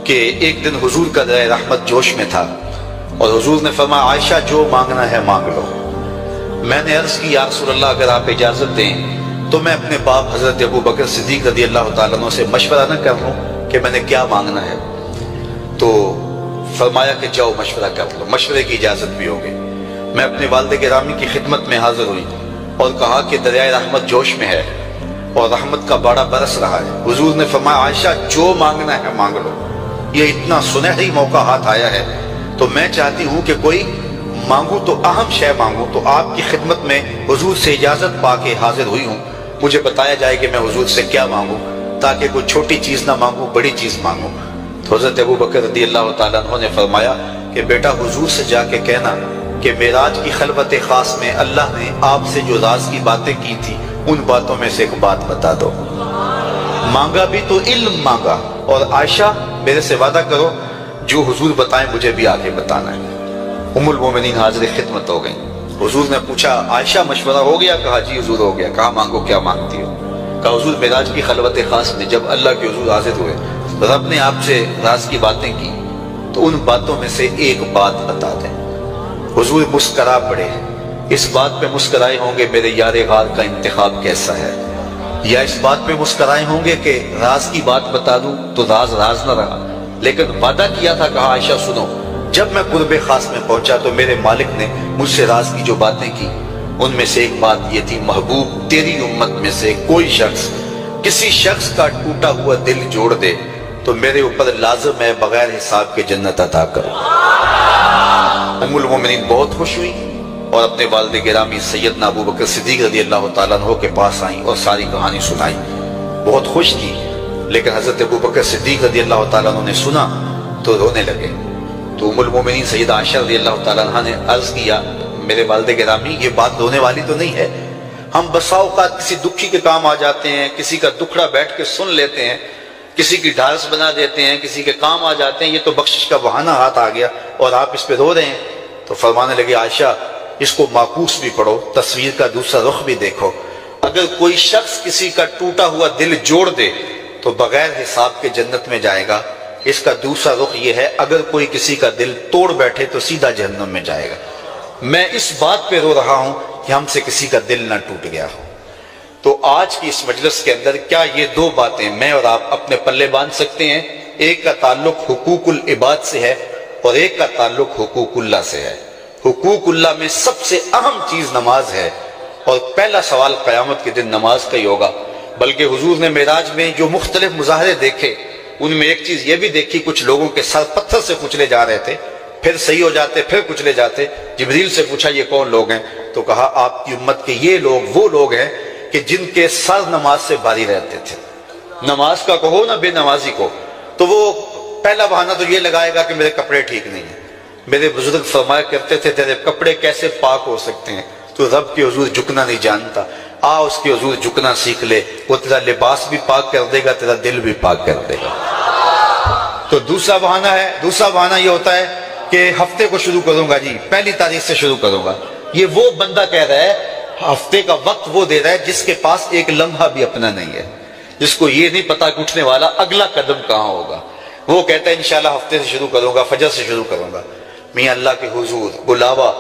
کہ ایک دن حضور کا درائے رحمت جوش میں تھا اور حضور نے فرمایا عائشہ جو مانگنا ہے مانگ لو۔ میں نے عرض کی یا رسول اللہ اگر آپ اجازت دیں تو میں اپنے باپ حضرت ابو بکر صدیق رضی اللہ تعالیٰ عنہ سے مشورہ نہ کر لوں کہ میں نے کیا مانگنا ہے؟ تو فرمایا کہ جاؤ مشورہ کر لو، مشورے کی اجازت بھی ہوگی۔ میں اپنے والد گرامی کی خدمت میں حاضر ہوئی اور کہا کہ دریائے رحمت جوش میں ہے اور رحمت کا باڑا برس رہا ہے۔ حضور نے فرمایا عائشہ جو مانگنا ہے مانگ لو، یہ اتنا سنہری موقع ہاتھ آیا ہے تو میں چاہتی ہوں کہ کوئی مانگوں تو اہم شے مانگوں۔ تو آپ کی خدمت میں حضور سے اجازت پا کے حاضر ہوئی ہوں، مجھے بتایا جائے کہ میں حضور سے کیا مانگوں تاکہ کوئی چھوٹی چیز نہ مانگوں، بڑی چیز مانگوں۔ تو حضرت ابو بکر رضی اللہ تعالیٰ عنہ نے فرمایا کہ بیٹا حضور سے جا کے کہنا کہ معراج کی خلوت خاص میں اللہ نے آپ سے جو راز کی باتیں کی تھی ان باتوں میں سے ایک بات بتا دو۔ مانگا بھی تو علم مانگا، اور عائشہ میرے سے وعدہ کرو جو حضور بتائیں مجھے بھی آگے بتانا ہے۔ ام المومنین حاضر خدمت ہو گئیں۔ حضور نے پوچھا عائشہ مشورہ ہو گیا؟ کہا جی حضور ہو گیا۔ کہا مانگو کیا مانگتی ہو؟ کہا حضور معراج کی خلوت خاص میں جب اللہ کے حضور حاضر ہوئے رب نے آپ سے راز کی باتیں کی تو ان باتوں میں سے ایک بات بتا دیں۔ حضور مسکرا پڑے، اس بات پہ مسکرائے ہوں گے میرے یار غار کا انتخاب کیسا ہے، یا اس بات پہ مسکرائے ہوں گے کہ راز کی بات بتا دوں تو راز راز نہ رہا، لیکن وعدہ کیا تھا۔ کہا عائشہ سنو، جب میں قرب خاص میں پہنچا تو میرے مالک نے مجھ سے راز کی جو باتیں کی ان میں سے ایک بات یہ تھی، محبوب تیری امت میں سے کوئی شخص کسی شخص کا ٹوٹا ہوا دل جوڑ دے تو میرے اوپر لازم ہے بغیر حساب کے جنت عطا کرو۔ ام المومنین بہت خوش ہوئی اور اپنے والد گرامی سیدنا ابو بکر صدیق رضی اللہ تعالیٰ عنہ کے پاس آئیں اور ساری کہانی سنائی۔ بہت خوش تھی، لیکن حضرت ابو بکر صدیق رضی اللہ تعالیٰ عنہ نے سنا تو رونے لگے۔ تو ام المومنین سیدہ عائشہ رضی اللہ تعالیٰ عنہ نے عرض کیا میرے والد گرامی یہ بات رونے والی تو نہیں ہے، ہم بسا اوقات کسی دکھی کے کام آ جاتے ہیں، کسی کا دکھڑا بیٹھ کے سن لیتے ہیں، کسی کی ڈھارس بنا دیتے ہیں، کسی کے کام آ جاتے ہیں، یہ تو بخشش کا بہانہ ہاتھ آ گیا اور آپ اس پہ رو رہے ہیں۔ تو فرمانے لگے عائشہ اس کو معکوس بھی پڑھو، تصویر کا دوسرا رخ بھی دیکھو، اگر کوئی شخص کسی کا ٹوٹا ہوا دل جوڑ دے تو بغیر حساب کے جنت میں جائے گا، اس کا دوسرا رخ یہ ہے اگر کوئی کسی کا دل توڑ بیٹھے تو سیدھا جہنم میں جائے گا۔ میں اس بات پہ رو رہا ہوں کہ ہم سے کسی کا دل نہ ٹوٹ گیا ہو۔ تو آج کی اس مجلس کے اندر کیا یہ دو باتیں میں اور آپ اپنے پلے باندھ سکتے ہیں؟ ایک کا تعلق حقوق العباد سے ہے اور ایک کا تعلق حقوق اللہ سے ہے۔ حقوق اللہ میں سب سے اہم چیز نماز ہے، اور پہلا سوال قیامت کے دن نماز کا ہی ہوگا۔ بلکہ حضور نے معراج میں جو مختلف مظاہرے دیکھے ان میں ایک چیز یہ بھی دیکھی، کچھ لوگوں کے سر پتھر سے کچلے جا رہے تھے، پھر صحیح ہو جاتے، پھر کچلے جاتے۔ جبریل سے پوچھا یہ کون لوگ ہیں؟ تو کہا آپ کی امت کے یہ لوگ وہ لوگ ہیں کہ جن کے سر نماز سے باری رہتے تھے۔ نماز کا کہو نہ بے نمازی کو، تو وہ پہلا بہانہ تو یہ لگائے گا کہ میرے کپڑے ٹھیک نہیں ہیں۔ میرے بزرگ فرمایا کرتے تھے تیرے کپڑے کیسے پاک ہو سکتے ہیں؟ تو رب کے حضور جھکنا نہیں جانتا، آ اس کے حضور جھکنا سیکھ لے، وہ تیرا لباس بھی پاک کر دے گا، تیرا دل بھی پاک کر دے گا۔ تو دوسرا بہانہ یہ ہوتا ہے کہ ہفتے کو شروع کروں گا جی، پہلی تاریخ سے شروع کروں گا۔ یہ وہ بندہ کہہ رہا ہے، ہفتے کا وقت وہ دے رہا ہے جس کے پاس ایک لمحہ بھی اپنا نہیں ہے، جس کو یہ نہیں پتا کہ اٹھنے والا اگلا قدم کہاں ہوگا۔ وہ کہتا ہے انشاءاللہ ہفتے سے شروع کروں گا، فجر سے شروع کروں گا۔ میاں اللہ کے حضور بلاوا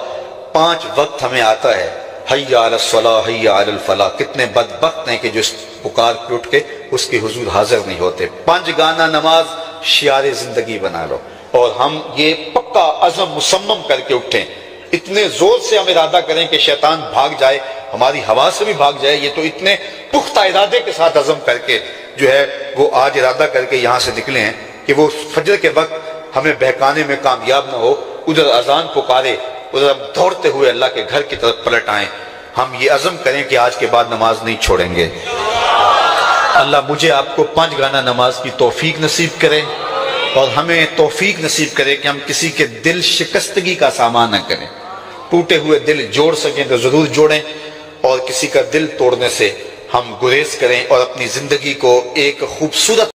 5 وقت ہمیں آتا ہے، حی علی الصلاۃ حی علی الفلاح۔ کتنے بدبخت ہیں کہ جو پکار کے اٹھ کے اس کے حضور حاضر نہیں ہوتے۔ 5 گانا نماز شعار زندگی بنا لو، اور ہم یہ پکا عزم مصمم کر کے اٹھیں، اتنے زور سے ہم ارادہ کریں کہ شیطان بھاگ جائے، ہماری ہوا سے بھی بھاگ جائے۔ یہ تو اتنے پختہ ارادے کے ساتھ عزم کر کے جو ہے وہ آج ارادہ کر کے یہاں سے نکلے ہیں کہ وہ فجر کے وقت ہمیں بہکانے میں کامیاب نہ ہو، ادھر اذان پکارے ادھر ہم دوڑتے ہوئے اللہ کے گھر کی طرف پلٹ آئیں۔ ہم یہ عزم کریں کہ آج کے بعد نماز نہیں چھوڑیں گے۔ اللہ مجھے آپ کو 5 گانا نماز کی توفیق نصیب کرے، اور ہمیں توفیق نصیب کرے کہ ہم کسی کے دل شکستگی کا سامان نہ کریں۔ ٹوٹے ہوئے دل جوڑ سکیں تو ضرور جوڑیں، اور کسی کا دل توڑنے سے ہم گریز کریں اور اپنی زندگی کو ایک خوبصورت